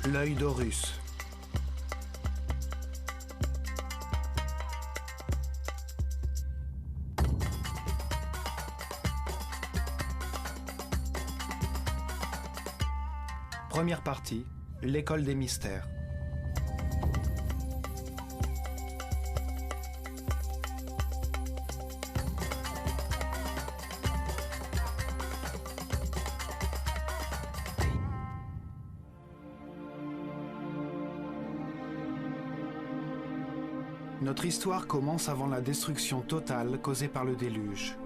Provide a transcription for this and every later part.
L'œil d'Horus. Première partie, l'école des mystères. Notre histoire commence avant la destruction totale causée par le déluge.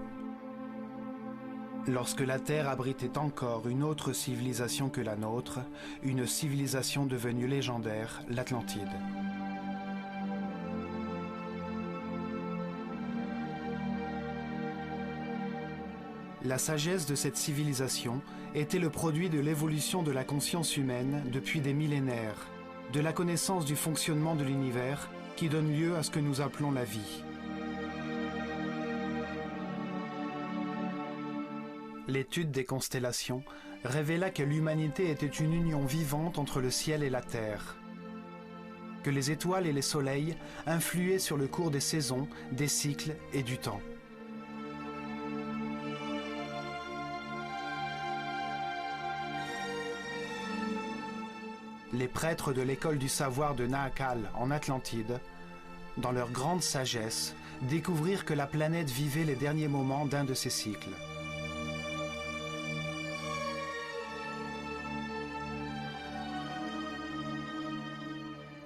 Lorsque la Terre abritait encore une autre civilisation que la nôtre, une civilisation devenue légendaire, l'Atlantide. La sagesse de cette civilisation était le produit de l'évolution de la conscience humaine depuis des millénaires, de la connaissance du fonctionnement de l'univers qui donne lieu à ce que nous appelons la vie. L'étude des constellations révéla que l'humanité était une union vivante entre le ciel et la terre, que les étoiles et les soleils influaient sur le cours des saisons, des cycles et du temps. Les prêtres de l'école du savoir de Nahakal en Atlantide, dans leur grande sagesse, découvrirent que la planète vivait les derniers moments d'un de ses cycles.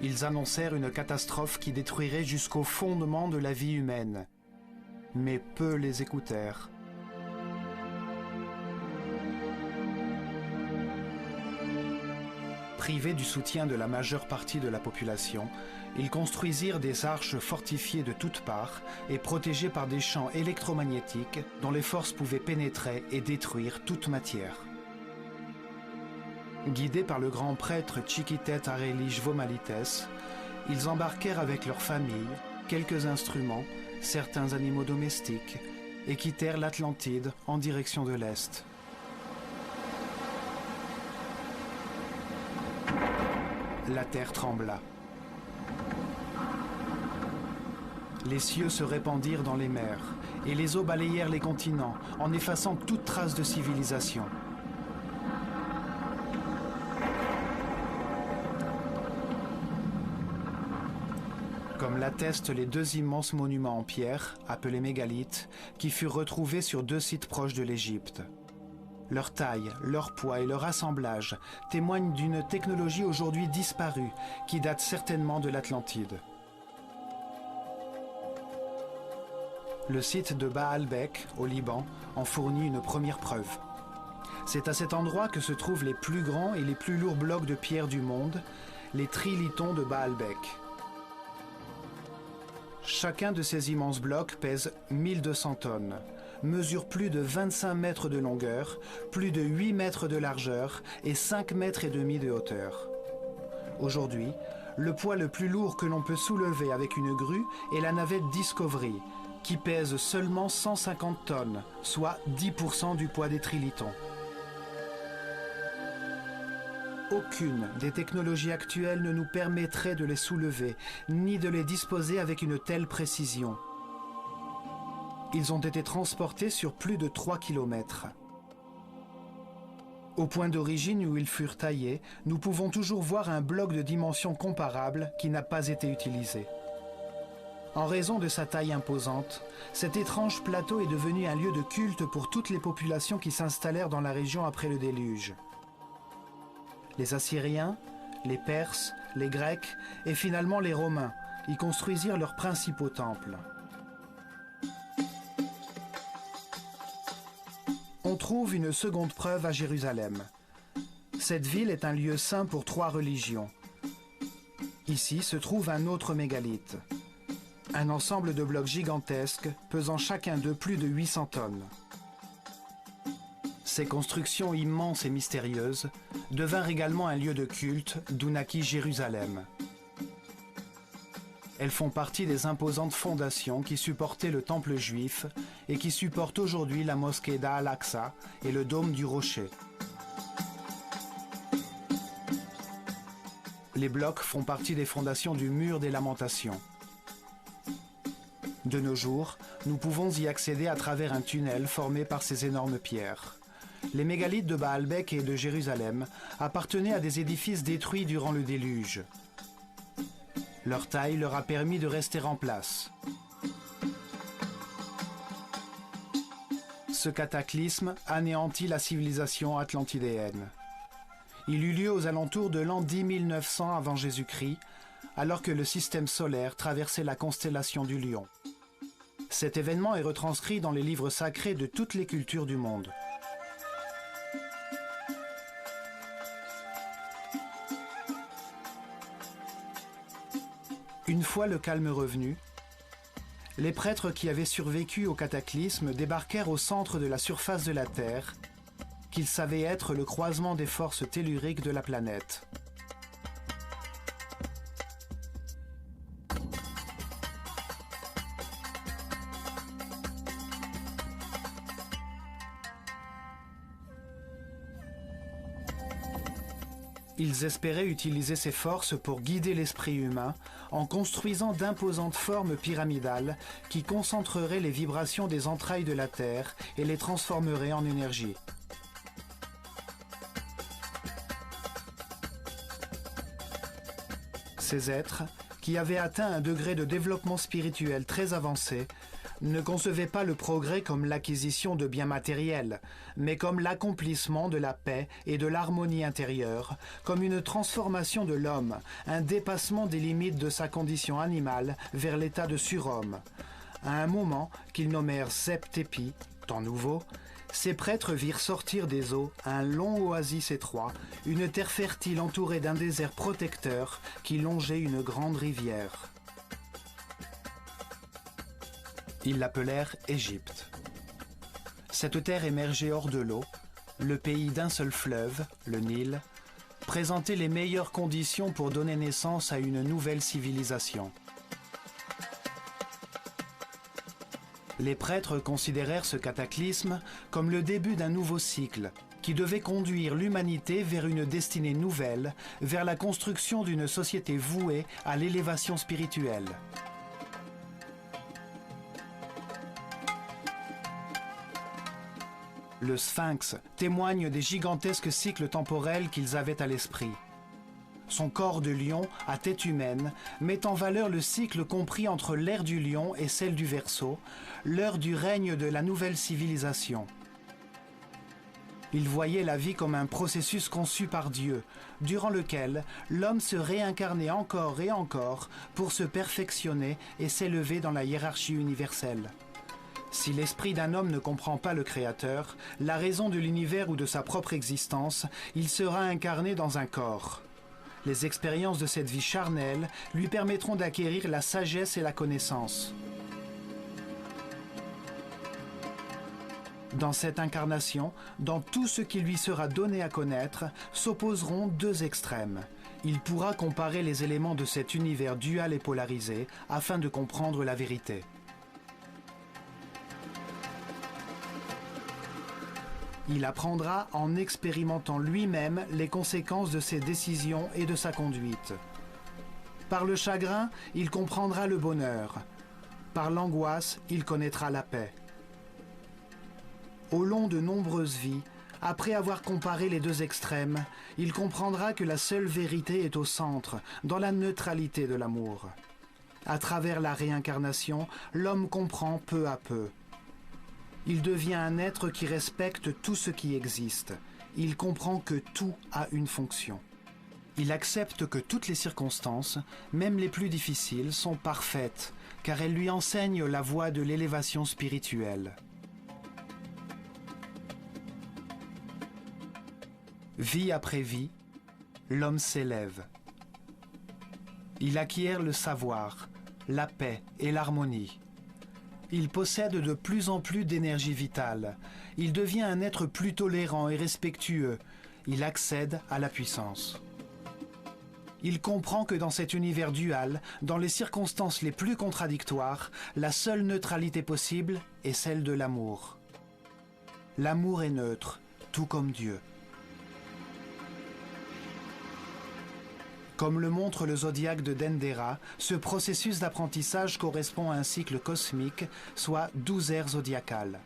Ils annoncèrent une catastrophe qui détruirait jusqu'au fondement de la vie humaine, mais peu les écoutèrent. Privés du soutien de la majeure partie de la population, ils construisirent des arches fortifiées de toutes parts et protégées par des champs électromagnétiques dont les forces pouvaient pénétrer et détruire toute matière. Guidés par le grand prêtre Chiquitet Arelish Vomalites, ils embarquèrent avec leurs familles, quelques instruments, certains animaux domestiques, et quittèrent l'Atlantide en direction de l'Est. La terre trembla. Les cieux se répandirent dans les mers, et les eaux balayèrent les continents, en effaçant toute trace de civilisation. Comme l'attestent les deux immenses monuments en pierre, appelés mégalithes, qui furent retrouvés sur deux sites proches de l'Égypte. Leur taille, leur poids et leur assemblage témoignent d'une technologie aujourd'hui disparue qui date certainement de l'Atlantide. Le site de Baalbek, au Liban, en fournit une première preuve. C'est à cet endroit que se trouvent les plus grands et les plus lourds blocs de pierre du monde, les trilithons de Baalbek. Chacun de ces immenses blocs pèse 1200 tonnes, mesure plus de 25 mètres de longueur, plus de 8 mètres de largeur et 5 mètres et demi de hauteur. Aujourd'hui, le poids le plus lourd que l'on peut soulever avec une grue est la navette Discovery, qui pèse seulement 150 tonnes, soit 10% du poids des trilithons. Aucune des technologies actuelles ne nous permettrait de les soulever, ni de les disposer avec une telle précision. Ils ont été transportés sur plus de 3 kilomètres. Au point d'origine où ils furent taillés, nous pouvons toujours voir un bloc de dimensions comparables qui n'a pas été utilisé. En raison de sa taille imposante, cet étrange plateau est devenu un lieu de culte pour toutes les populations qui s'installèrent dans la région après le déluge. Les Assyriens, les Perses, les Grecs et finalement les Romains y construisirent leurs principaux temples. On trouve une seconde preuve à Jérusalem. Cette ville est un lieu saint pour 3 religions. Ici se trouve un autre mégalithe, un ensemble de blocs gigantesques pesant chacun d'eux plus de 800 tonnes. Ces constructions immenses et mystérieuses devinrent également un lieu de culte d'où naquit Jérusalem. Elles font partie des imposantes fondations qui supportaient le temple juif et qui supportent aujourd'hui la mosquée d'Al-Aqsa et le dôme du Rocher. Les blocs font partie des fondations du mur des lamentations. De nos jours, nous pouvons y accéder à travers un tunnel formé par ces énormes pierres. Les mégalithes de Baalbek et de Jérusalem appartenaient à des édifices détruits durant le déluge. Leur taille leur a permis de rester en place. Ce cataclysme anéantit la civilisation atlantidéenne. Il eut lieu aux alentours de l'an 10 900 avant Jésus-Christ, alors que le système solaire traversait la constellation du Lion. Cet événement est retranscrit dans les livres sacrés de toutes les cultures du monde. Une fois le calme revenu, les prêtres qui avaient survécu au cataclysme débarquèrent au centre de la surface de la Terre, qu'ils savaient être le croisement des forces telluriques de la planète. Ils espéraient utiliser ces forces pour guider l'esprit humain en construisant d'imposantes formes pyramidales qui concentreraient les vibrations des entrailles de la Terre et les transformeraient en énergie. Ces êtres, qui avaient atteint un degré de développement spirituel très avancé, ne concevaient pas le progrès comme l'acquisition de biens matériels, mais comme l'accomplissement de la paix et de l'harmonie intérieure, comme une transformation de l'homme, un dépassement des limites de sa condition animale vers l'état de surhomme. À un moment qu'ils nommèrent Sept-Tépi, temps nouveau, ces prêtres virent sortir des eaux un long oasis étroit, une terre fertile entourée d'un désert protecteur qui longeait une grande rivière. Ils l'appelèrent Égypte. Cette terre émergeait hors de l'eau, le pays d'un seul fleuve, le Nil, présentait les meilleures conditions pour donner naissance à une nouvelle civilisation. Les prêtres considérèrent ce cataclysme comme le début d'un nouveau cycle qui devait conduire l'humanité vers une destinée nouvelle, vers la construction d'une société vouée à l'élévation spirituelle. Le Sphinx témoigne des gigantesques cycles temporels qu'ils avaient à l'esprit. Son corps de lion à tête humaine met en valeur le cycle compris entre l'ère du lion et celle du Verseau, l'heure du règne de la nouvelle civilisation. Il voyait la vie comme un processus conçu par Dieu, durant lequel l'homme se réincarnait encore et encore pour se perfectionner et s'élever dans la hiérarchie universelle. Si l'esprit d'un homme ne comprend pas le Créateur, la raison de l'univers ou de sa propre existence, il sera incarné dans un corps. Les expériences de cette vie charnelle lui permettront d'acquérir la sagesse et la connaissance. Dans cette incarnation, dans tout ce qui lui sera donné à connaître, s'opposeront deux extrêmes. Il pourra comparer les éléments de cet univers dual et polarisé afin de comprendre la vérité. Il apprendra en expérimentant lui-même les conséquences de ses décisions et de sa conduite. Par le chagrin, il comprendra le bonheur. Par l'angoisse, il connaîtra la paix. Au long de nombreuses vies, après avoir comparé les deux extrêmes, il comprendra que la seule vérité est au centre, dans la neutralité de l'amour. À travers la réincarnation, l'homme comprend peu à peu. Il devient un être qui respecte tout ce qui existe. Il comprend que tout a une fonction. Il accepte que toutes les circonstances, même les plus difficiles, sont parfaites, car elles lui enseignent la voie de l'élévation spirituelle. Vie après vie, l'homme s'élève. Il acquiert le savoir, la paix et l'harmonie. Il possède de plus en plus d'énergie vitale. Il devient un être plus tolérant et respectueux. Il accède à la puissance. Il comprend que dans cet univers dual, dans les circonstances les plus contradictoires, la seule neutralité possible est celle de l'amour. L'amour est neutre, tout comme Dieu. Comme le montre le zodiaque de Dendera, ce processus d'apprentissage correspond à un cycle cosmique, soit 12 ères zodiacales.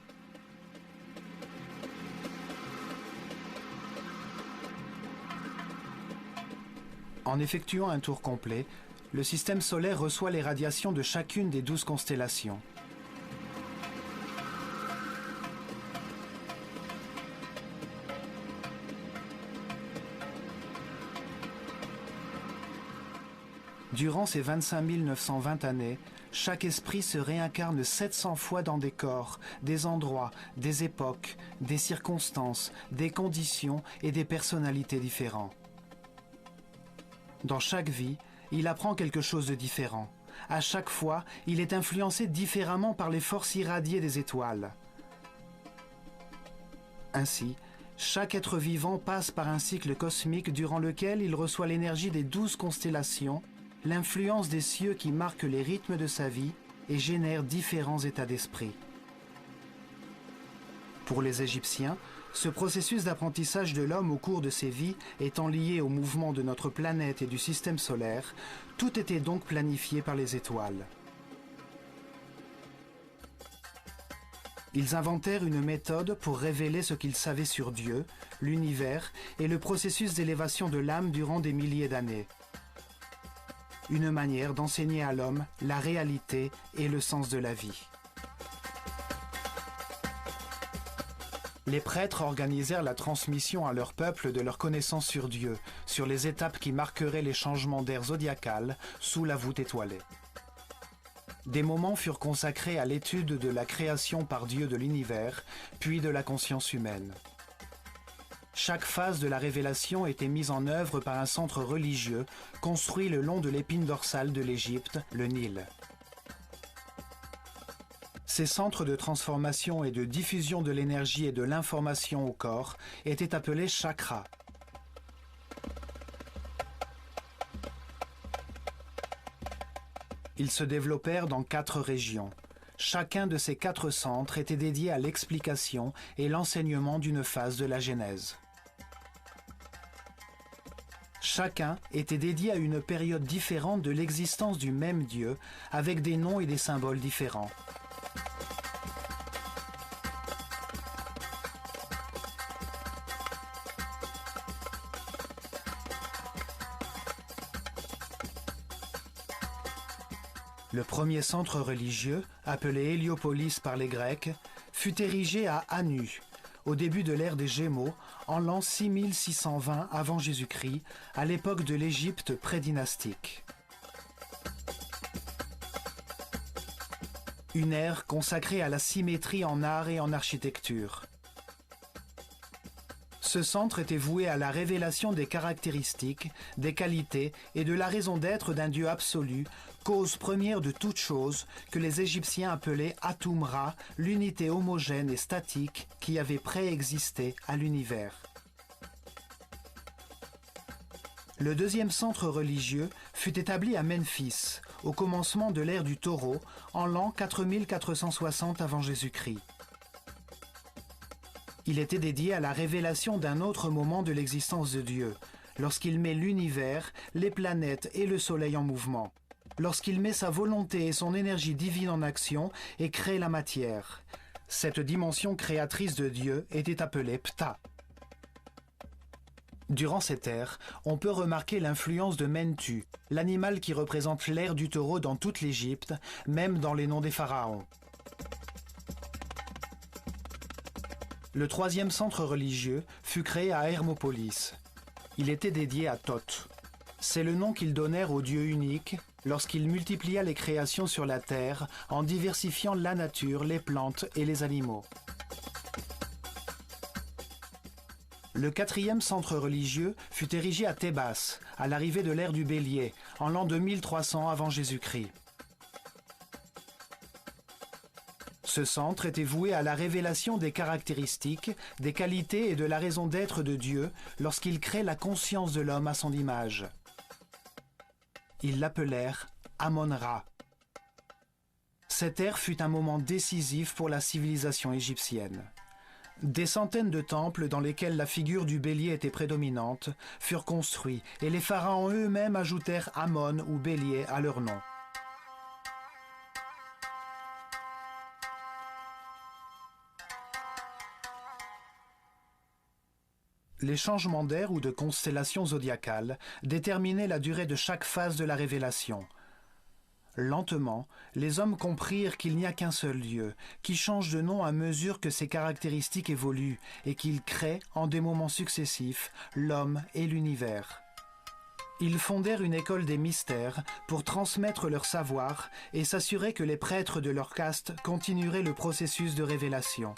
En effectuant un tour complet, le système solaire reçoit les radiations de chacune des 12 constellations. Durant ces 25 920 années, chaque esprit se réincarne 700 fois dans des corps, des endroits, des époques, des circonstances, des conditions et des personnalités différents. Dans chaque vie, il apprend quelque chose de différent. À chaque fois, il est influencé différemment par les forces irradiées des étoiles. Ainsi, chaque être vivant passe par un cycle cosmique durant lequel il reçoit l'énergie des 12 constellations, l'influence des cieux qui marquent les rythmes de sa vie et génèrent différents états d'esprit. Pour les Égyptiens, ce processus d'apprentissage de l'homme au cours de ses vies étant lié au mouvement de notre planète et du système solaire, tout était donc planifié par les étoiles. Ils inventèrent une méthode pour révéler ce qu'ils savaient sur Dieu, l'univers et le processus d'élévation de l'âme durant des milliers d'années. Une manière d'enseigner à l'homme la réalité et le sens de la vie. Les prêtres organisèrent la transmission à leur peuple de leur connaissance sur Dieu, sur les étapes qui marqueraient les changements d'ère zodiacale sous la voûte étoilée. Des moments furent consacrés à l'étude de la création par Dieu de l'univers, puis de la conscience humaine. Chaque phase de la révélation était mise en œuvre par un centre religieux construit le long de l'épine dorsale de l'Égypte, le Nil. Ces centres de transformation et de diffusion de l'énergie et de l'information au corps étaient appelés chakras. Ils se développèrent dans 4 régions. Chacun de ces 4 centres était dédié à l'explication et l'enseignement d'une phase de la Genèse. Chacun était dédié à une période différente de l'existence du même Dieu, avec des noms et des symboles différents. Le premier centre religieux, appelé Héliopolis par les Grecs, fut érigé à Anu, au début de l'ère des Gémeaux, en l'an 6620 avant Jésus-Christ, à l'époque de l'Égypte prédynastique. Une ère consacrée à la symétrie en art et en architecture. Ce centre était voué à la révélation des caractéristiques, des qualités et de la raison d'être d'un Dieu absolu, cause première de toute chose, que les Égyptiens appelaient Atum-Ra, l'unité homogène et statique qui avait préexisté à l'univers. Le deuxième centre religieux fut établi à Memphis, au commencement de l'ère du Taureau, en l'an 4460 avant Jésus-Christ. Il était dédié à la révélation d'un autre moment de l'existence de Dieu, lorsqu'il met l'univers, les planètes et le soleil en mouvement, lorsqu'il met sa volonté et son énergie divine en action et crée la matière. Cette dimension créatrice de Dieu était appelée Ptah. Durant cette ère, on peut remarquer l'influence de Mentu, l'animal qui représente l'ère du taureau dans toute l'Égypte, même dans les noms des pharaons. Le troisième centre religieux fut créé à Hermopolis. Il était dédié à Thoth. C'est le nom qu'ils donnèrent au Dieu unique lorsqu'il multiplia les créations sur la terre en diversifiant la nature, les plantes et les animaux. Le quatrième centre religieux fut érigé à Thébas, à l'arrivée de l'ère du Bélier, en l'an 2300 avant Jésus-Christ. Ce centre était voué à la révélation des caractéristiques, des qualités et de la raison d'être de Dieu lorsqu'il crée la conscience de l'homme à son image. Ils l'appelèrent Amon-Ra. Cette ère fut un moment décisif pour la civilisation égyptienne. Des centaines de temples dans lesquels la figure du bélier était prédominante furent construits et les pharaons eux-mêmes ajoutèrent Amon ou bélier à leur nom. Les changements d'air ou de constellation zodiacale déterminaient la durée de chaque phase de la révélation. Lentement, les hommes comprirent qu'il n'y a qu'un seul Dieu, qui change de nom à mesure que ses caractéristiques évoluent et qu'il crée, en des moments successifs, l'homme et l'univers. Ils fondèrent une école des mystères pour transmettre leur savoir et s'assurer que les prêtres de leur caste continueraient le processus de révélation.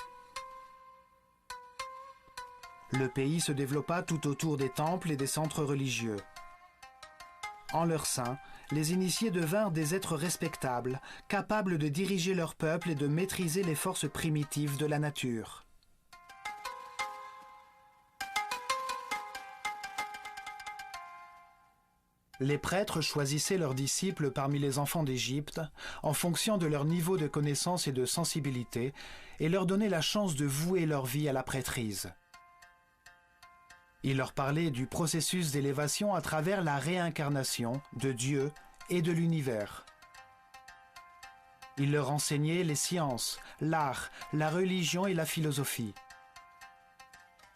Le pays se développa tout autour des temples et des centres religieux. En leur sein, les initiés devinrent des êtres respectables, capables de diriger leur peuple et de maîtriser les forces primitives de la nature. Les prêtres choisissaient leurs disciples parmi les enfants d'Égypte en fonction de leur niveau de connaissance et de sensibilité et leur donnaient la chance de vouer leur vie à la prêtrise. Il leur parlait du processus d'élévation à travers la réincarnation de Dieu et de l'univers. Il leur enseignait les sciences, l'art, la religion et la philosophie.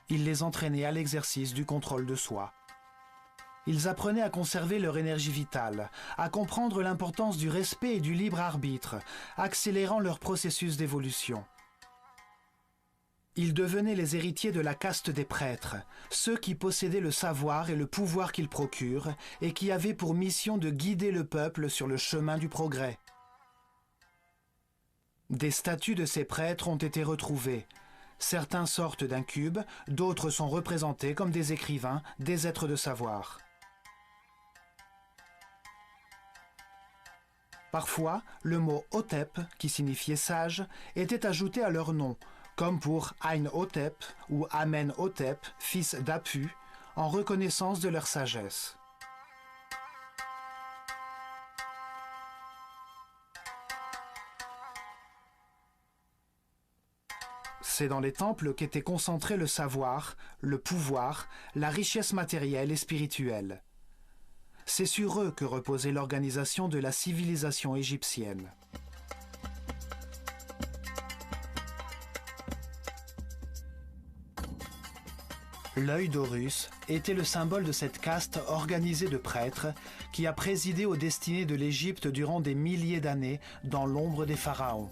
Il les entraînait à l'exercice du contrôle de soi. Ils apprenaient à conserver leur énergie vitale, à comprendre l'importance du respect et du libre arbitre, accélérant leur processus d'évolution. Ils devenaient les héritiers de la caste des prêtres, ceux qui possédaient le savoir et le pouvoir qu'ils procurent et qui avaient pour mission de guider le peuple sur le chemin du progrès. Des statues de ces prêtres ont été retrouvées. Certains sortent d'un cube, d'autres sont représentés comme des écrivains, des êtres de savoir. Parfois, le mot Hotep, qui signifiait sage, était ajouté à leur nom, comme pour Ain-Hotep ou Amen-Hotep, fils d'Apu, en reconnaissance de leur sagesse. C'est dans les temples qu'était concentré le savoir, le pouvoir, la richesse matérielle et spirituelle. C'est sur eux que reposait l'organisation de la civilisation égyptienne. L'œil d'Horus était le symbole de cette caste organisée de prêtres qui a présidé aux destinées de l'Égypte durant des milliers d'années dans l'ombre des pharaons.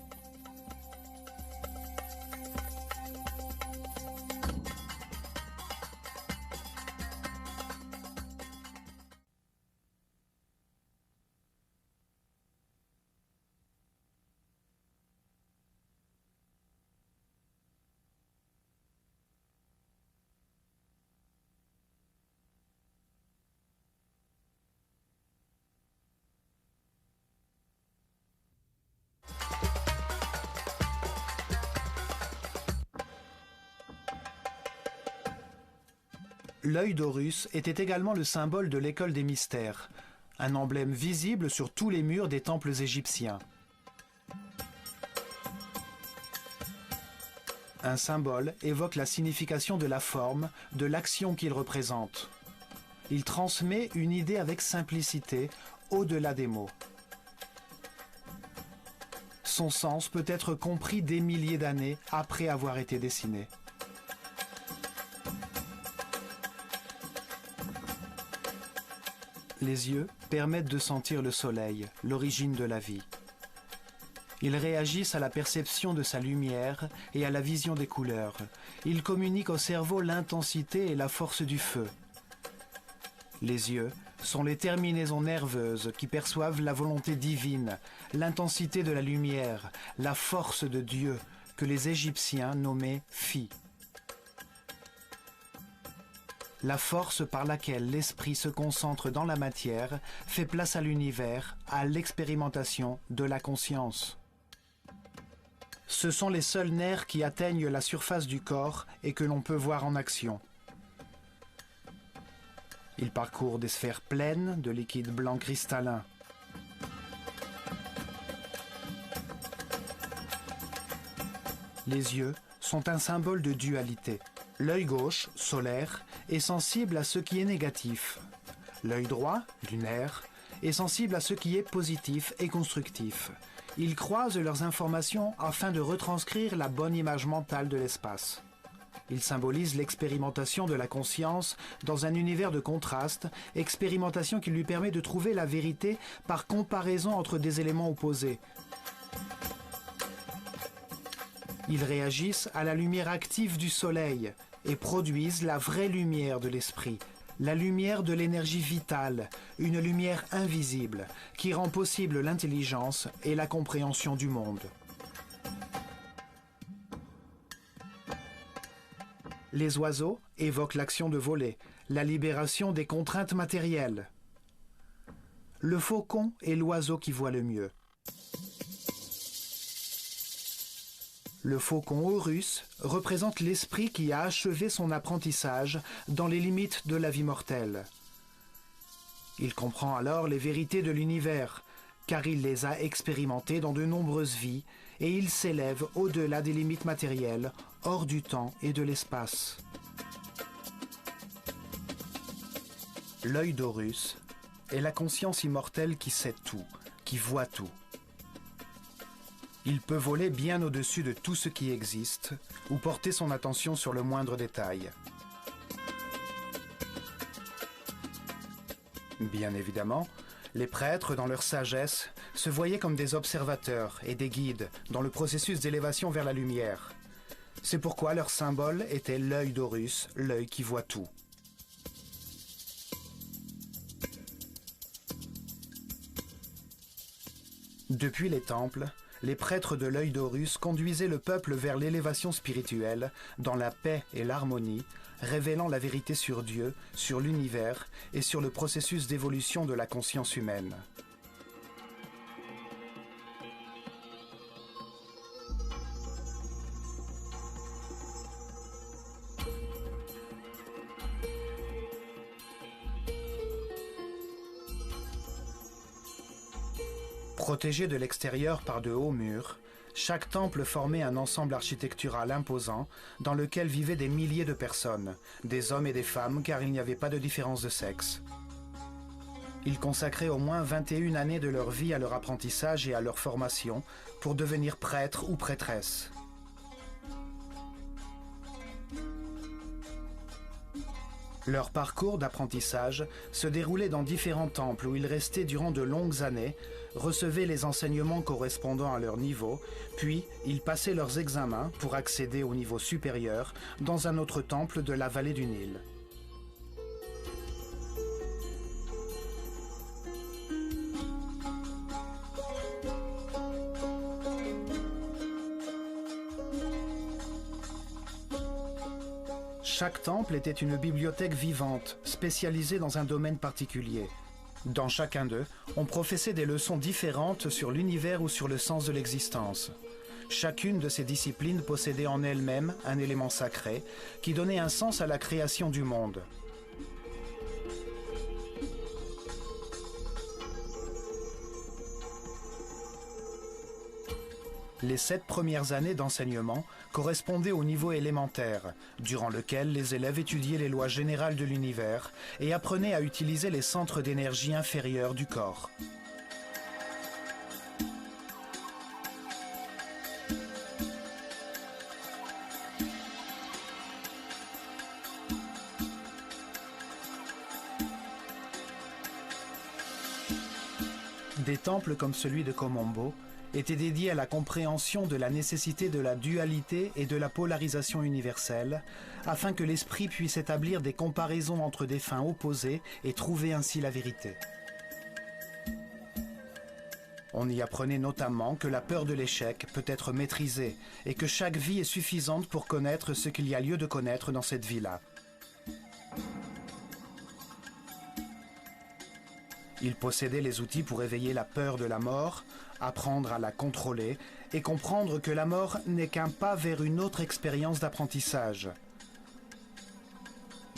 L'œil d'Horus était également le symbole de l'école des mystères, un emblème visible sur tous les murs des temples égyptiens. Un symbole évoque la signification de la forme, de l'action qu'il représente. Il transmet une idée avec simplicité, au-delà des mots. Son sens peut être compris des milliers d'années après avoir été dessiné. Les yeux permettent de sentir le soleil, l'origine de la vie. Ils réagissent à la perception de sa lumière et à la vision des couleurs. Ils communiquent au cerveau l'intensité et la force du feu. Les yeux sont les terminaisons nerveuses qui perçoivent la volonté divine, l'intensité de la lumière, la force de Dieu que les Égyptiens nommaient Phi. La force par laquelle l'esprit se concentre dans la matière fait place à l'univers, à l'expérimentation de la conscience. Ce sont les seuls nerfs qui atteignent la surface du corps et que l'on peut voir en action. Ils parcourent des sphères pleines de liquide blanc cristallin. Les yeux sont un symbole de dualité. L'œil gauche, solaire, est sensible à ce qui est négatif. L'œil droit, lunaire, est sensible à ce qui est positif et constructif. Ils croisent leurs informations afin de retranscrire la bonne image mentale de l'espace. Ils symbolisent l'expérimentation de la conscience dans un univers de contraste, expérimentation qui lui permet de trouver la vérité par comparaison entre des éléments opposés. Ils réagissent à la lumière active du soleil et produisent la vraie lumière de l'esprit, la lumière de l'énergie vitale, une lumière invisible qui rend possible l'intelligence et la compréhension du monde. Les oiseaux évoquent l'action de voler, la libération des contraintes matérielles. Le faucon est l'oiseau qui voit le mieux. Le faucon Horus représente l'esprit qui a achevé son apprentissage dans les limites de la vie mortelle. Il comprend alors les vérités de l'univers, car il les a expérimentées dans de nombreuses vies, et il s'élève au-delà des limites matérielles, hors du temps et de l'espace. L'œil d'Horus est la conscience immortelle qui sait tout, qui voit tout. Il peut voler bien au-dessus de tout ce qui existe ou porter son attention sur le moindre détail. Bien évidemment, les prêtres, dans leur sagesse, se voyaient comme des observateurs et des guides dans le processus d'élévation vers la lumière. C'est pourquoi leur symbole était l'œil d'Horus, l'œil qui voit tout. Depuis les temples, les prêtres de l'œil d'Horus conduisaient le peuple vers l'élévation spirituelle, dans la paix et l'harmonie, révélant la vérité sur Dieu, sur l'univers et sur le processus d'évolution de la conscience humaine. Protégé de l'extérieur par de hauts murs, chaque temple formait un ensemble architectural imposant dans lequel vivaient des milliers de personnes, des hommes et des femmes car il n'y avait pas de différence de sexe. Ils consacraient au moins 21 années de leur vie à leur apprentissage et à leur formation pour devenir prêtres ou prêtresses. Leur parcours d'apprentissage se déroulait dans différents temples où ils restaient durant de longues années, recevaient les enseignements correspondant à leur niveau, puis ils passaient leurs examens pour accéder au niveau supérieur dans un autre temple de la vallée du Nil. Chaque temple était une bibliothèque vivante, spécialisée dans un domaine particulier. Dans chacun d'eux, on professait des leçons différentes sur l'univers ou sur le sens de l'existence. Chacune de ces disciplines possédait en elle-même un élément sacré qui donnait un sens à la création du monde. Les 7 premières années d'enseignement correspondaient au niveau élémentaire, durant lequel les élèves étudiaient les lois générales de l'univers et apprenaient à utiliser les centres d'énergie inférieurs du corps. Des temples comme celui de Komombo était dédié à la compréhension de la nécessité de la dualité et de la polarisation universelle, afin que l'esprit puisse établir des comparaisons entre des fins opposées et trouver ainsi la vérité. On y apprenait notamment que la peur de l'échec peut être maîtrisée et que chaque vie est suffisante pour connaître ce qu'il y a lieu de connaître dans cette vie-là. Il possédait les outils pour éveiller la peur de la mort, apprendre à la contrôler et comprendre que la mort n'est qu'un pas vers une autre expérience d'apprentissage.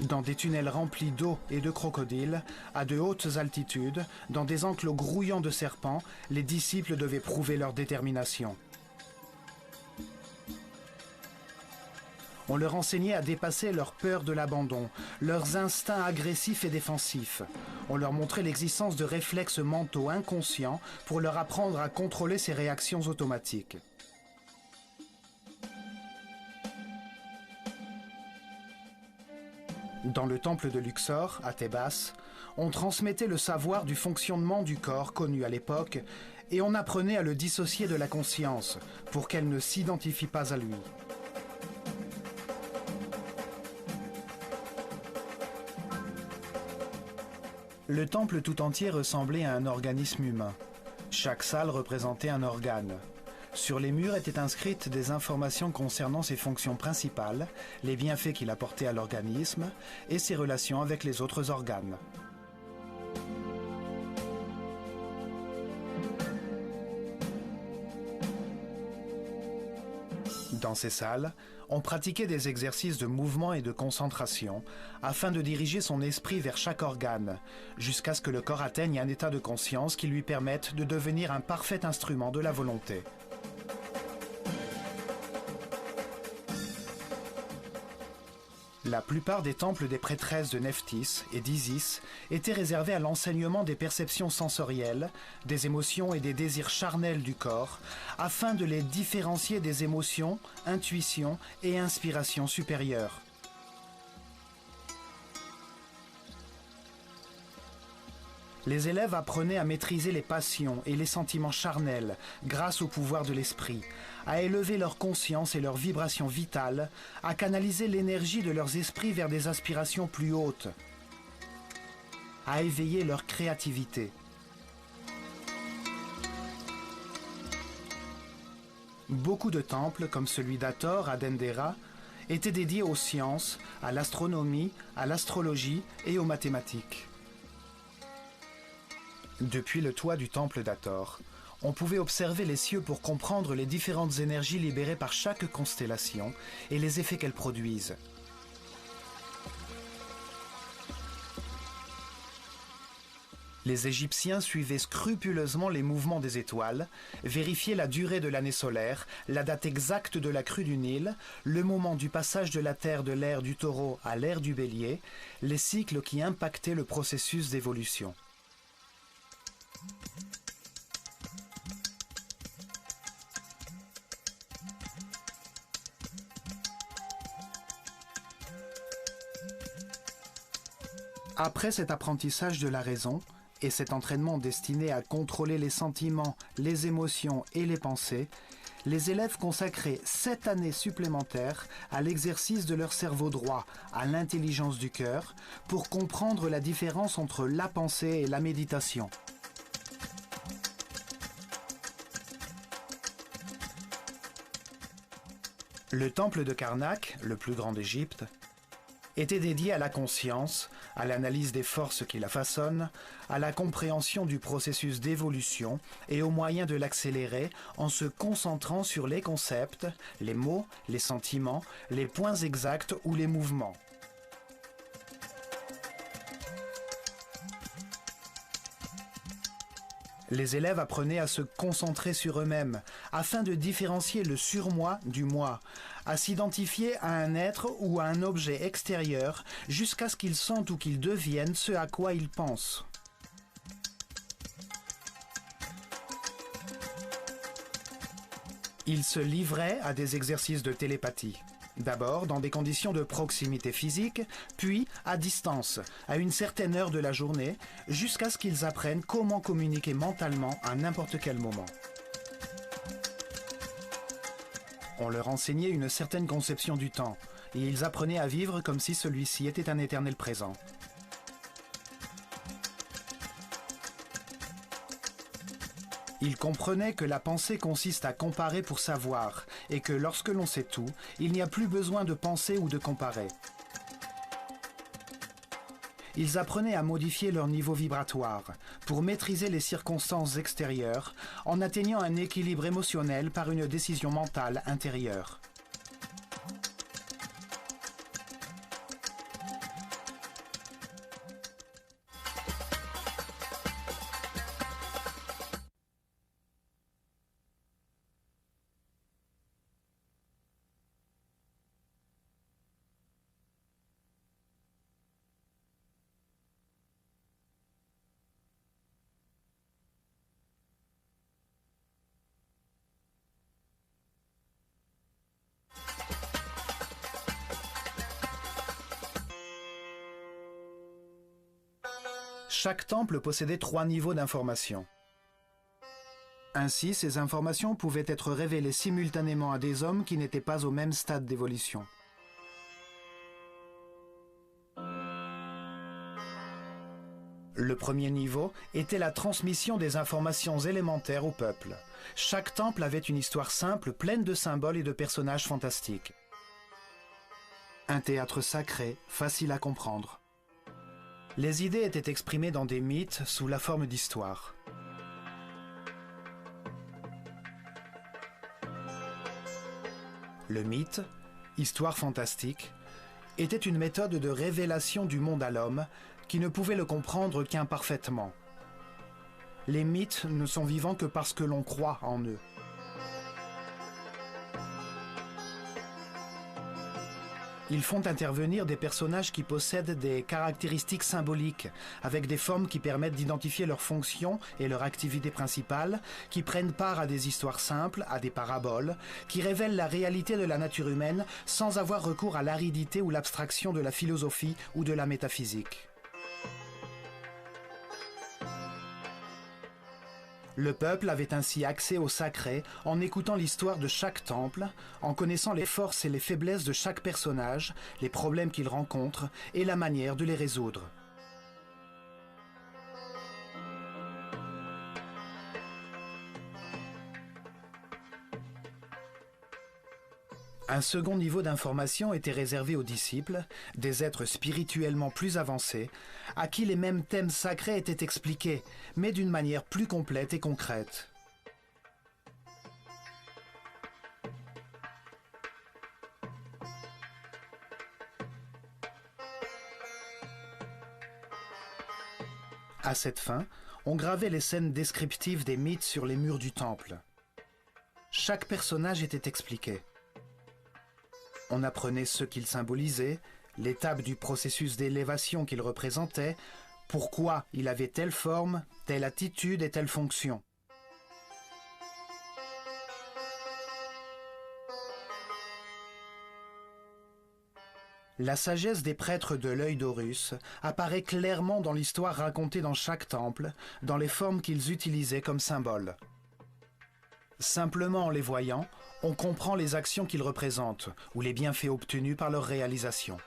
Dans des tunnels remplis d'eau et de crocodiles, à de hautes altitudes, dans des enclos grouillants de serpents, les disciples devaient prouver leur détermination. On leur enseignait à dépasser leur peur de l'abandon, leurs instincts agressifs et défensifs. On leur montrait l'existence de réflexes mentaux inconscients pour leur apprendre à contrôler ces réactions automatiques. Dans le temple de Luxor, à Thébas, on transmettait le savoir du fonctionnement du corps connu à l'époque et on apprenait à le dissocier de la conscience pour qu'elle ne s'identifie pas à lui. Le temple tout entier ressemblait à un organisme humain. Chaque salle représentait un organe. Sur les murs étaient inscrites des informations concernant ses fonctions principales, les bienfaits qu'il apportait à l'organisme et ses relations avec les autres organes. Dans ces salles, on pratiquait des exercices de mouvement et de concentration afin de diriger son esprit vers chaque organe, jusqu'à ce que le corps atteigne un état de conscience qui lui permette de devenir un parfait instrument de la volonté. La plupart des temples des prêtresses de Nephthys et d'Isis étaient réservés à l'enseignement des perceptions sensorielles, des émotions et des désirs charnels du corps, afin de les différencier des émotions, intuitions et inspirations supérieures. Les élèves apprenaient à maîtriser les passions et les sentiments charnels grâce au pouvoir de l'esprit, à élever leur conscience et leurs vibrations vitales, à canaliser l'énergie de leurs esprits vers des aspirations plus hautes, à éveiller leur créativité. Beaucoup de temples, comme celui d'Hathor à Dendera, étaient dédiés aux sciences, à l'astronomie, à l'astrologie et aux mathématiques. Depuis le toit du temple d'Hathor, on pouvait observer les cieux pour comprendre les différentes énergies libérées par chaque constellation et les effets qu'elles produisent. Les Égyptiens suivaient scrupuleusement les mouvements des étoiles, vérifiaient la durée de l'année solaire, la date exacte de la crue du Nil, le moment du passage de la Terre de l'ère du Taureau à l'ère du Bélier, les cycles qui impactaient le processus d'évolution. Après cet apprentissage de la raison et cet entraînement destiné à contrôler les sentiments, les émotions et les pensées, les élèves consacraient 7 années supplémentaires à l'exercice de leur cerveau droit, à l'intelligence du cœur, pour comprendre la différence entre la pensée et la méditation. Le temple de Karnak, le plus grand d'Égypte, était dédié à la conscience, à l'analyse des forces qui la façonnent, à la compréhension du processus d'évolution et aux moyens de l'accélérer en se concentrant sur les concepts, les mots, les sentiments, les points exacts ou les mouvements. Les élèves apprenaient à se concentrer sur eux-mêmes, afin de différencier le surmoi du moi, à s'identifier à un être ou à un objet extérieur jusqu'à ce qu'ils sentent ou qu'ils deviennent ce à quoi ils pensent. Ils se livraient à des exercices de télépathie. D'abord dans des conditions de proximité physique, puis à distance, à une certaine heure de la journée, jusqu'à ce qu'ils apprennent comment communiquer mentalement à n'importe quel moment. On leur enseignait une certaine conception du temps, et ils apprenaient à vivre comme si celui-ci était un éternel présent. Ils comprenaient que la pensée consiste à comparer pour savoir, et que lorsque l'on sait tout, il n'y a plus besoin de penser ou de comparer. Ils apprenaient à modifier leur niveau vibratoire pour maîtriser les circonstances extérieures en atteignant un équilibre émotionnel par une décision mentale intérieure. Chaque temple possédait 3 niveaux d'information. Ainsi, ces informations pouvaient être révélées simultanément à des hommes qui n'étaient pas au même stade d'évolution. Le premier niveau était la transmission des informations élémentaires au peuple. Chaque temple avait une histoire simple, pleine de symboles et de personnages fantastiques. Un théâtre sacré, facile à comprendre. Les idées étaient exprimées dans des mythes sous la forme d'histoires. Le mythe, histoire fantastique, était une méthode de révélation du monde à l'homme qui ne pouvait le comprendre qu'imparfaitement. Les mythes ne sont vivants que parce que l'on croit en eux. Ils font intervenir des personnages qui possèdent des caractéristiques symboliques, avec des formes qui permettent d'identifier leurs fonctions et leur activité principale, qui prennent part à des histoires simples, à des paraboles, qui révèlent la réalité de la nature humaine sans avoir recours à l'aridité ou l'abstraction de la philosophie ou de la métaphysique. Le peuple avait ainsi accès au sacré en écoutant l'histoire de chaque temple, en connaissant les forces et les faiblesses de chaque personnage, les problèmes qu'il rencontre et la manière de les résoudre. Un second niveau d'information était réservé aux disciples, des êtres spirituellement plus avancés, à qui les mêmes thèmes sacrés étaient expliqués, mais d'une manière plus complète et concrète. À cette fin, on gravait les scènes descriptives des mythes sur les murs du temple. Chaque personnage était expliqué. On apprenait ce qu'il symbolisait, l'étape du processus d'élévation qu'il représentait, pourquoi il avait telle forme, telle attitude et telle fonction. La sagesse des prêtres de l'œil d'Horus apparaît clairement dans l'histoire racontée dans chaque temple, dans les formes qu'ils utilisaient comme symboles. Simplement en les voyant, on comprend les actions qu'ils représentent ou les bienfaits obtenus par leur réalisation.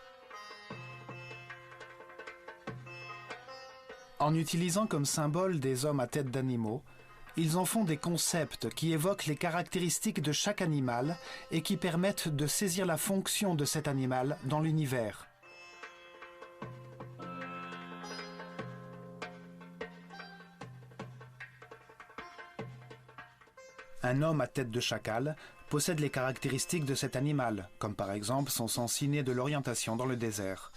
En utilisant comme symbole des hommes à tête d'animaux, ils en font des concepts qui évoquent les caractéristiques de chaque animal et qui permettent de saisir la fonction de cet animal dans l'univers. Un homme à tête de chacal possède les caractéristiques de cet animal, comme par exemple son sens inné de l'orientation dans le désert.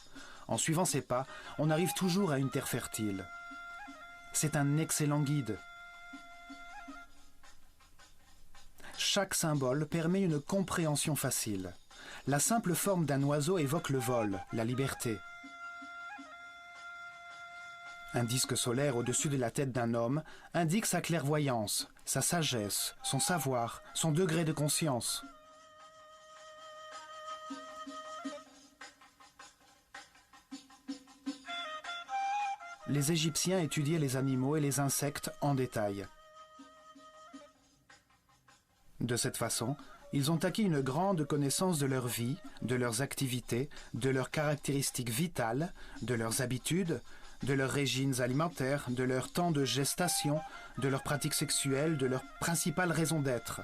En suivant ses pas, on arrive toujours à une terre fertile. C'est un excellent guide. Chaque symbole permet une compréhension facile. La simple forme d'un oiseau évoque le vol, la liberté. Un disque solaire au-dessus de la tête d'un homme indique sa clairvoyance, sa sagesse, son savoir, son degré de conscience. Les Égyptiens étudiaient les animaux et les insectes en détail. De cette façon, ils ont acquis une grande connaissance de leur vie, de leurs activités, de leurs caractéristiques vitales, de leurs habitudes, de leurs régimes alimentaires, de leur temps de gestation, de leurs pratiques sexuelles, de leurs principales raisons d'être.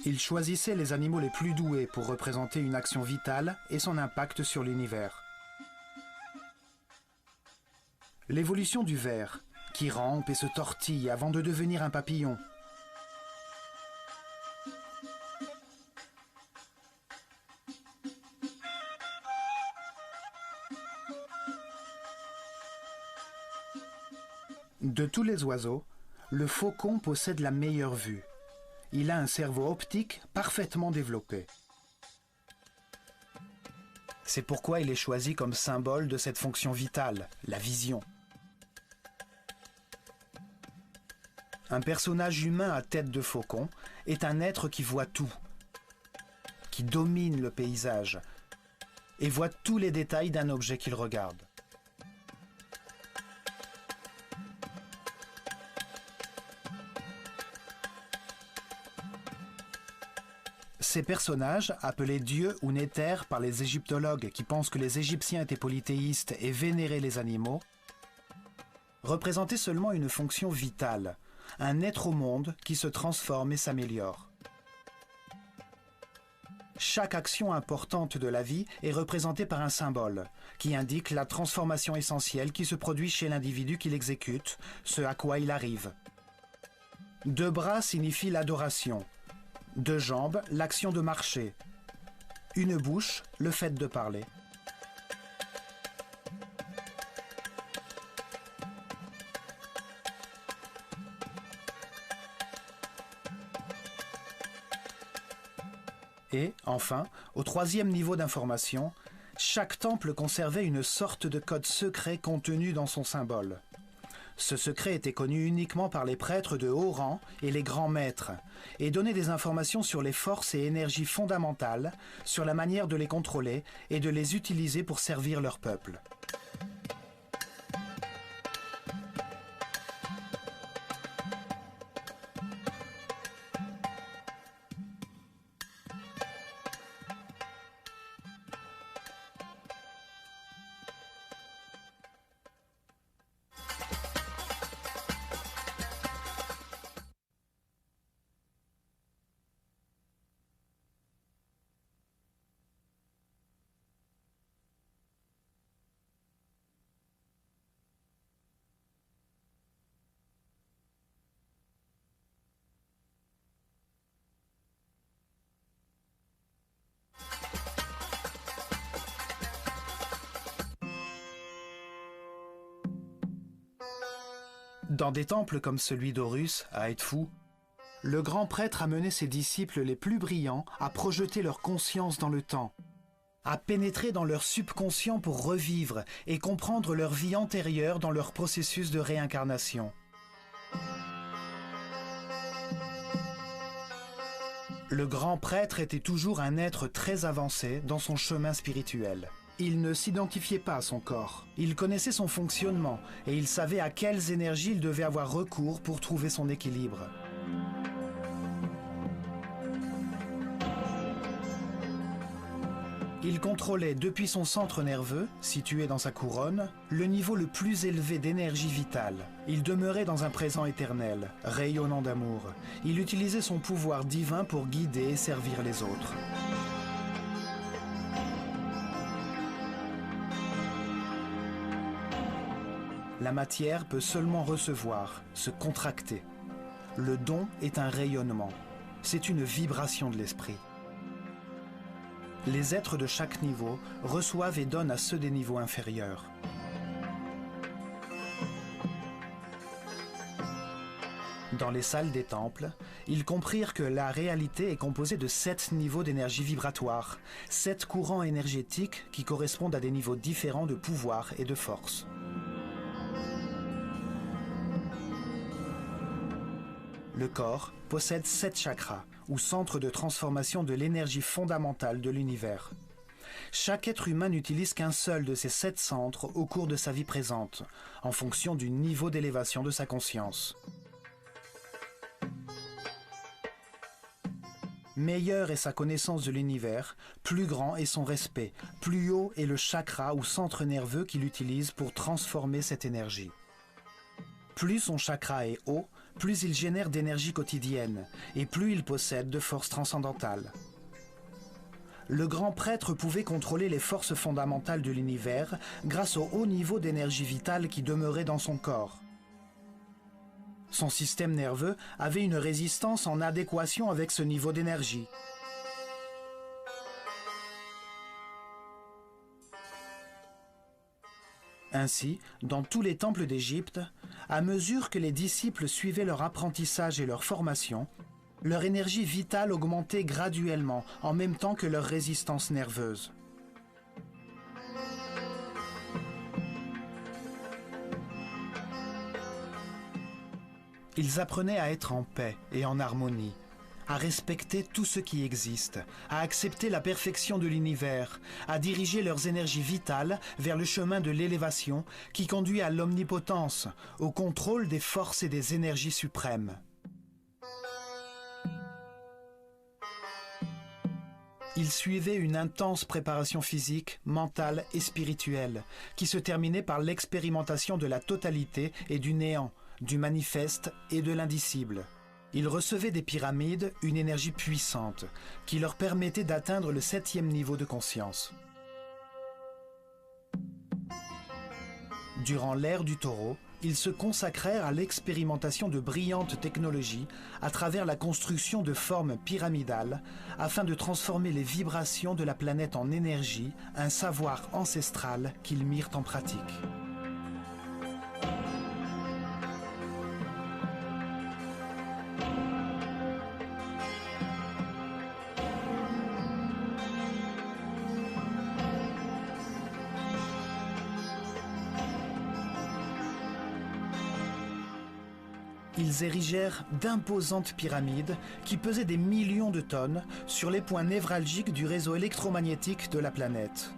Ils choisissaient les animaux les plus doués pour représenter une action vitale et son impact sur l'univers. L'évolution du ver, qui rampe et se tortille avant de devenir un papillon. De tous les oiseaux, le faucon possède la meilleure vue. Il a un cerveau optique parfaitement développé. C'est pourquoi il est choisi comme symbole de cette fonction vitale, la vision. Un personnage humain à tête de faucon est un être qui voit tout, qui domine le paysage et voit tous les détails d'un objet qu'il regarde. Ces personnages, appelés dieux ou néthers par les égyptologues qui pensent que les Égyptiens étaient polythéistes et vénéraient les animaux, représentaient seulement une fonction vitale, un être au monde qui se transforme et s'améliore. Chaque action importante de la vie est représentée par un symbole, qui indique la transformation essentielle qui se produit chez l'individu qui l'exécute, ce à quoi il arrive. 2 bras signifient l'adoration. 2 jambes, l'action de marcher. 1 bouche, le fait de parler. Et, enfin, au 3e niveau d'information, chaque temple conservait une sorte de code secret contenu dans son symbole. Ce secret était connu uniquement par les prêtres de haut rang et les grands maîtres, et donnait des informations sur les forces et énergies fondamentales, sur la manière de les contrôler et de les utiliser pour servir leur peuple. Dans des temples comme celui d'Horus, à Edfu, le grand prêtre a mené ses disciples les plus brillants à projeter leur conscience dans le temps, à pénétrer dans leur subconscient pour revivre et comprendre leur vie antérieure dans leur processus de réincarnation. Le grand prêtre était toujours un être très avancé dans son chemin spirituel. Il ne s'identifiait pas à son corps. Il connaissait son fonctionnement et il savait à quelles énergies il devait avoir recours pour trouver son équilibre. Il contrôlait depuis son centre nerveux, situé dans sa couronne, le niveau le plus élevé d'énergie vitale. Il demeurait dans un présent éternel, rayonnant d'amour. Il utilisait son pouvoir divin pour guider et servir les autres. La matière peut seulement recevoir, se contracter. Le don est un rayonnement. C'est une vibration de l'esprit. Les êtres de chaque niveau reçoivent et donnent à ceux des niveaux inférieurs. Dans les salles des temples, ils comprirent que la réalité est composée de 7 niveaux d'énergie vibratoire, 7 courants énergétiques qui correspondent à des niveaux différents de pouvoir et de force. Le corps possède 7 chakras, ou centres de transformation de l'énergie fondamentale de l'univers. Chaque être humain n'utilise qu'un seul de ces 7 centres au cours de sa vie présente, en fonction du niveau d'élévation de sa conscience. Meilleure est sa connaissance de l'univers, plus grand est son respect, plus haut est le chakra ou centre nerveux qu'il utilise pour transformer cette énergie. Plus son chakra est haut, plus il génère d'énergie quotidienne, et plus il possède de forces transcendantales. Le grand prêtre pouvait contrôler les forces fondamentales de l'univers grâce au haut niveau d'énergie vitale qui demeurait dans son corps. Son système nerveux avait une résistance en adéquation avec ce niveau d'énergie. Ainsi, dans tous les temples d'Égypte, à mesure que les disciples suivaient leur apprentissage et leur formation, leur énergie vitale augmentait graduellement, en même temps que leur résistance nerveuse. Ils apprenaient à être en paix et en harmonie, à respecter tout ce qui existe, à accepter la perfection de l'univers, à diriger leurs énergies vitales vers le chemin de l'élévation qui conduit à l'omnipotence, au contrôle des forces et des énergies suprêmes. Ils suivaient une intense préparation physique, mentale et spirituelle, qui se terminait par l'expérimentation de la totalité et du néant, du manifeste et de l'indicible. Ils recevaient des pyramides une énergie puissante, qui leur permettait d'atteindre le 7e niveau de conscience. Durant l'ère du taureau, ils se consacrèrent à l'expérimentation de brillantes technologies à travers la construction de formes pyramidales afin de transformer les vibrations de la planète en énergie, un savoir ancestral qu'ils mirent en pratique. Ils érigèrent d'imposantes pyramides qui pesaient des millions de tonnes sur les points névralgiques du réseau électromagnétique de la planète.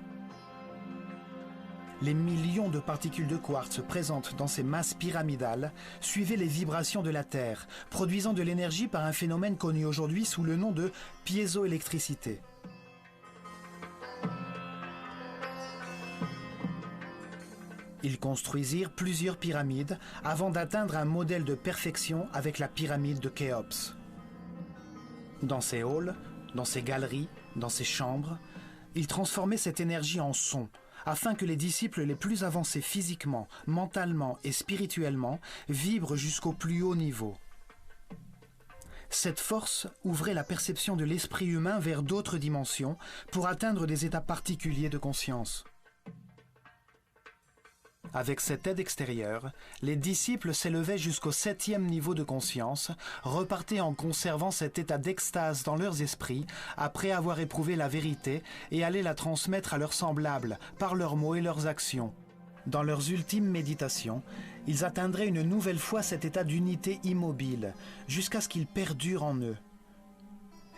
Les millions de particules de quartz présentes dans ces masses pyramidales suivaient les vibrations de la Terre, produisant de l'énergie par un phénomène connu aujourd'hui sous le nom de piézoélectricité. Ils construisirent plusieurs pyramides avant d'atteindre un modèle de perfection avec la pyramide de Khéops. Dans ces halls, dans ces galeries, dans ces chambres, ils transformaient cette énergie en son, afin que les disciples les plus avancés physiquement, mentalement et spirituellement vibrent jusqu'au plus haut niveau. Cette force ouvrait la perception de l'esprit humain vers d'autres dimensions pour atteindre des états particuliers de conscience. Avec cette aide extérieure, les disciples s'élevaient jusqu'au 7e niveau de conscience, repartaient en conservant cet état d'extase dans leurs esprits après avoir éprouvé la vérité et allaient la transmettre à leurs semblables par leurs mots et leurs actions. Dans leurs ultimes méditations, ils atteindraient une nouvelle fois cet état d'unité immobile, jusqu'à ce qu'il perdure en eux.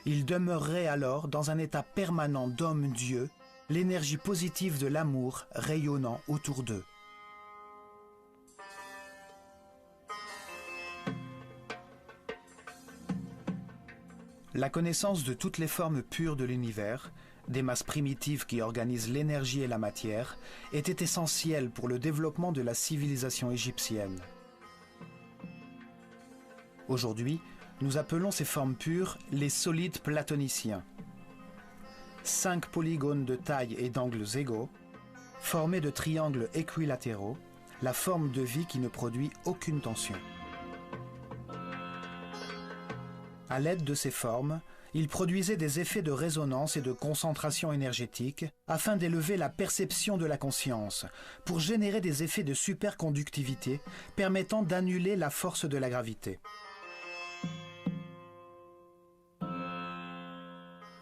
Ils demeureraient alors dans un état permanent d'homme-dieu, l'énergie positive de l'amour rayonnant autour d'eux. La connaissance de toutes les formes pures de l'univers, des masses primitives qui organisent l'énergie et la matière, était essentielle pour le développement de la civilisation égyptienne. Aujourd'hui, nous appelons ces formes pures les solides platoniciens. 5 polygones de taille et d'angles égaux, formés de triangles équilatéraux, la forme de vie qui ne produit aucune tension. À l'aide de ces formes, ils produisaient des effets de résonance et de concentration énergétique afin d'élever la perception de la conscience, pour générer des effets de superconductivité permettant d'annuler la force de la gravité.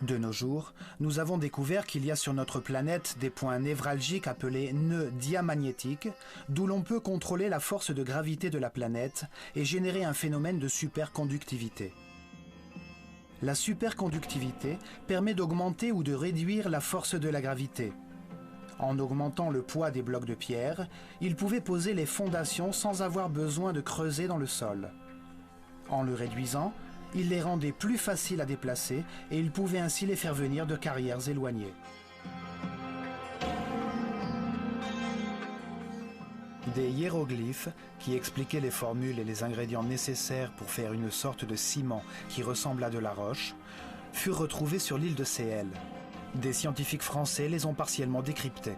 De nos jours, nous avons découvert qu'il y a sur notre planète des points névralgiques appelés nœuds diamagnétiques, d'où l'on peut contrôler la force de gravité de la planète et générer un phénomène de superconductivité. La superconductivité permet d'augmenter ou de réduire la force de la gravité. En augmentant le poids des blocs de pierre, ils pouvaient poser les fondations sans avoir besoin de creuser dans le sol. En le réduisant, ils les rendaient plus faciles à déplacer et ils pouvaient ainsi les faire venir de carrières éloignées. Des hiéroglyphes, qui expliquaient les formules et les ingrédients nécessaires pour faire une sorte de ciment qui ressemble à de la roche, furent retrouvés sur l'île de Séhel. Des scientifiques français les ont partiellement décryptés.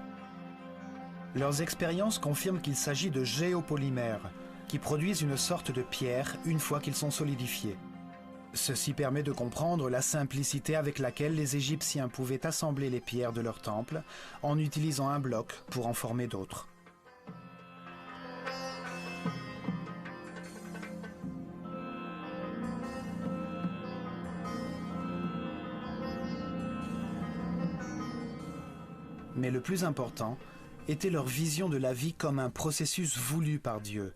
Leurs expériences confirment qu'il s'agit de géopolymères, qui produisent une sorte de pierre une fois qu'ils sont solidifiés. Ceci permet de comprendre la simplicité avec laquelle les Égyptiens pouvaient assembler les pierres de leur temple en utilisant un bloc pour en former d'autres. Mais le plus important était leur vision de la vie comme un processus voulu par Dieu,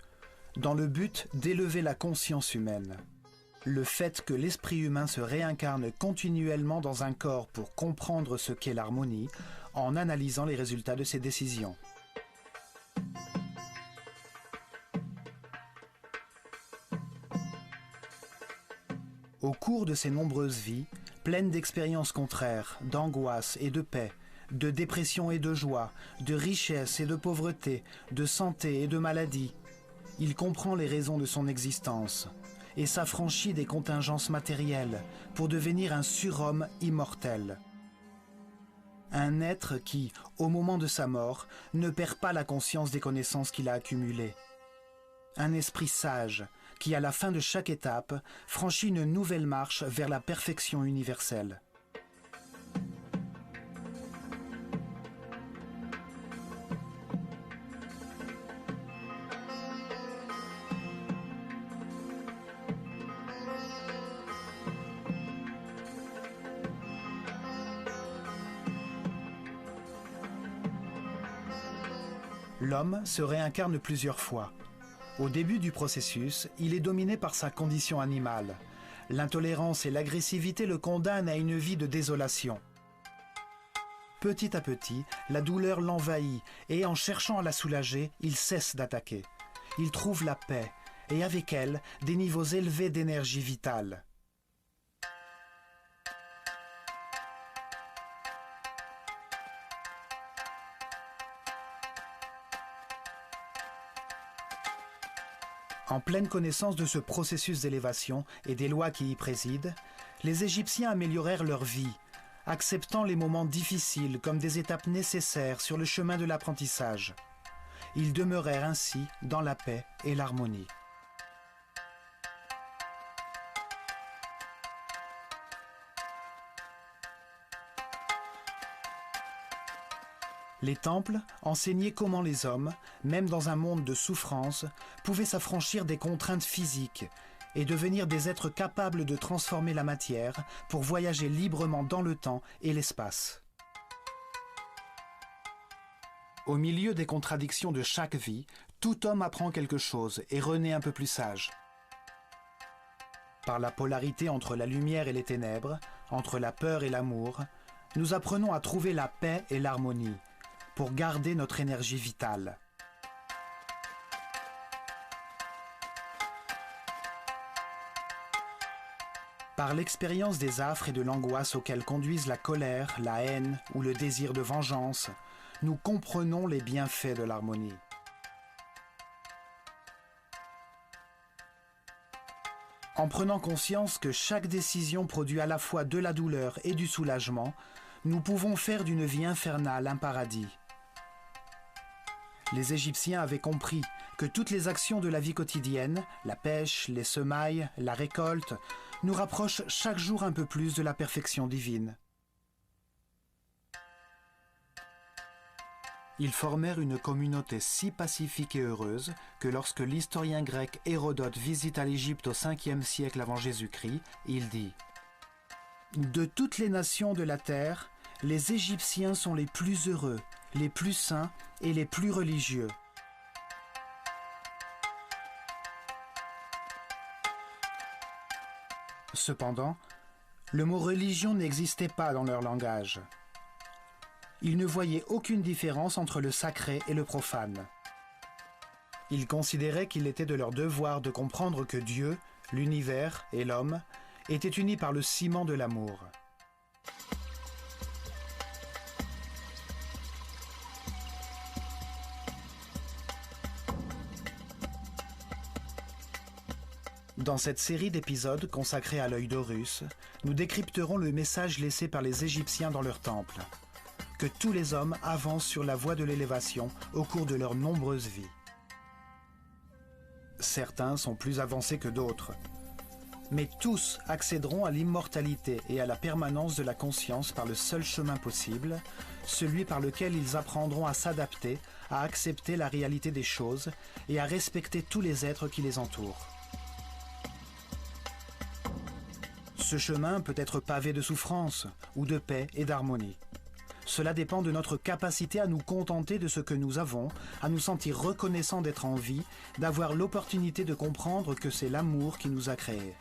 dans le but d'élever la conscience humaine. Le fait que l'esprit humain se réincarne continuellement dans un corps pour comprendre ce qu'est l'harmonie, en analysant les résultats de ses décisions. Au cours de ses nombreuses vies, pleines d'expériences contraires, d'angoisse et de paix, de dépression et de joie, de richesse et de pauvreté, de santé et de maladie, il comprend les raisons de son existence et s'affranchit des contingences matérielles pour devenir un surhomme immortel. Un être qui, au moment de sa mort, ne perd pas la conscience des connaissances qu'il a accumulées. Un esprit sage qui, à la fin de chaque étape, franchit une nouvelle marche vers la perfection universelle. L'homme se réincarne plusieurs fois. Au début du processus, il est dominé par sa condition animale. L'intolérance et l'agressivité le condamnent à une vie de désolation. Petit à petit, la douleur l'envahit et en cherchant à la soulager, il cesse d'attaquer. Il trouve la paix et avec elle, des niveaux élevés d'énergie vitale. En pleine connaissance de ce processus d'élévation et des lois qui y président, les Égyptiens améliorèrent leur vie, acceptant les moments difficiles comme des étapes nécessaires sur le chemin de l'apprentissage. Ils demeurèrent ainsi dans la paix et l'harmonie. Les temples enseignaient comment les hommes, même dans un monde de souffrance, pouvaient s'affranchir des contraintes physiques et devenir des êtres capables de transformer la matière pour voyager librement dans le temps et l'espace. Au milieu des contradictions de chaque vie, tout homme apprend quelque chose et renaît un peu plus sage. Par la polarité entre la lumière et les ténèbres, entre la peur et l'amour, nous apprenons à trouver la paix et l'harmonie, pour garder notre énergie vitale. Par l'expérience des affres et de l'angoisse auxquelles conduisent la colère, la haine ou le désir de vengeance, nous comprenons les bienfaits de l'harmonie. En prenant conscience que chaque décision produit à la fois de la douleur et du soulagement, nous pouvons faire d'une vie infernale un paradis. Les Égyptiens avaient compris que toutes les actions de la vie quotidienne, la pêche, les semailles, la récolte, nous rapprochent chaque jour un peu plus de la perfection divine. Ils formèrent une communauté si pacifique et heureuse que lorsque l'historien grec Hérodote visita l'Égypte au 5e siècle avant Jésus-Christ, il dit « De toutes les nations de la terre, les Égyptiens sont les plus heureux, les plus saints et les plus religieux. » Cependant, le mot religion n'existait pas dans leur langage. Ils ne voyaient aucune différence entre le sacré et le profane. Ils considéraient qu'il était de leur devoir de comprendre que Dieu, l'univers et l'homme étaient unis par le ciment de l'amour. Dans cette série d'épisodes consacrés à l'œil d'Horus, nous décrypterons le message laissé par les Égyptiens dans leur temple. Que tous les hommes avancent sur la voie de l'élévation au cours de leurs nombreuses vies. Certains sont plus avancés que d'autres, mais tous accéderont à l'immortalité et à la permanence de la conscience par le seul chemin possible, celui par lequel ils apprendront à s'adapter, à accepter la réalité des choses et à respecter tous les êtres qui les entourent. Ce chemin peut être pavé de souffrance ou de paix et d'harmonie. Cela dépend de notre capacité à nous contenter de ce que nous avons, à nous sentir reconnaissants d'être en vie, d'avoir l'opportunité de comprendre que c'est l'amour qui nous a créés.